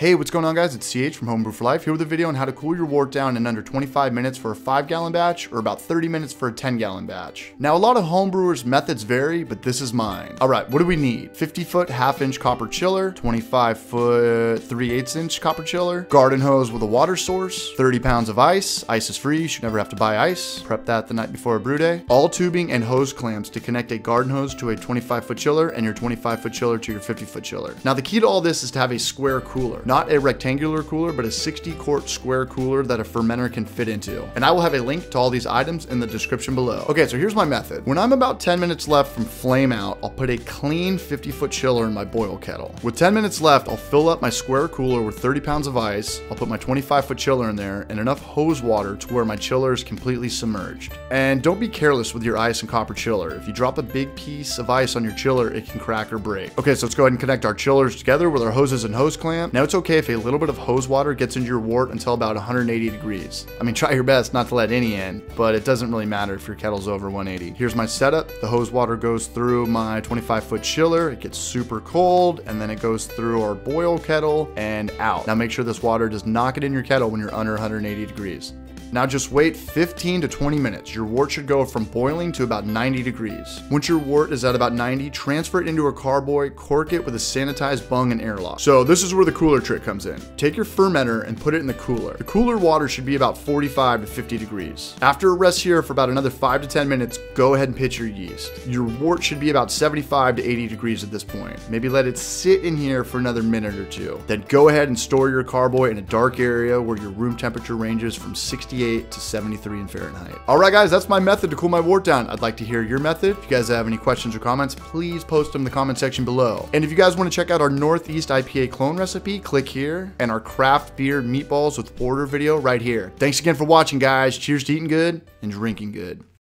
Hey, what's going on guys? It's CH from Homebrew for Life here with a video on how to cool your wort down in under 25 minutes for a 5-gallon batch or about 30 minutes for a 10-gallon batch. Now a lot of homebrewers' methods vary, but this is mine. Alright, what do we need? 50-foot half-inch copper chiller, 25-foot 3/8-inch copper chiller, garden hose with a water source, 30 pounds of ice. Ice is free, you should never have to buy ice. Prep that the night before a brew day. All tubing and hose clamps to connect a garden hose to a 25-foot chiller and your 25-foot chiller to your 50-foot chiller. Now the key to all this is to have a square cooler. Not a rectangular cooler, but a 60-quart square cooler that a fermenter can fit into. And I will have a link to all these items in the description below. Okay, so here's my method. When I'm about 10 minutes left from flame out, I'll put a clean 50-foot chiller in my boil kettle. With 10 minutes left, I'll fill up my square cooler with 30 pounds of ice. I'll put my 25-foot chiller in there and enough hose water to where my chiller is completely submerged. And don't be careless with your ice and copper chiller. If you drop a big piece of ice on your chiller, it can crack or break. Okay, so let's go ahead and connect our chillers together with our hoses and hose clamp. Now it's okay if a little bit of hose water gets into your wort until about 180 degrees. I mean, try your best not to let any in, but it doesn't really matter if your kettle's over 180. Here's my setup. The hose water goes through my 25-foot chiller. It gets super cold, and then it goes through our boil kettle and out. Now make sure this water does not get in your kettle when you're under 180 degrees. Now just wait 15 to 20 minutes. Your wort should go from boiling to about 90 degrees. Once your wort is at about 90, transfer it into a carboy, cork it with a sanitized bung and airlock. So this is where the cooler trick comes in. Take your fermenter and put it in the cooler. The cooler water should be about 45 to 50 degrees. After it rests here for about another 5 to 10 minutes, go ahead and pitch your yeast. Your wort should be about 75 to 80 degrees at this point. Maybe let it sit in here for another minute or two. Then go ahead and store your carboy in a dark area where your room temperature ranges from 68 to 73 in Fahrenheit. All right, guys, that's my method to cool my wort down. I'd like to hear your method. If you guys have any questions or comments, please post them in the comment section below. And if you guys want to check out our Northeast IPA clone recipe, click here, and our craft beer meatballs with order video right here. Thanks again for watching, guys. Cheers to eating good and drinking good.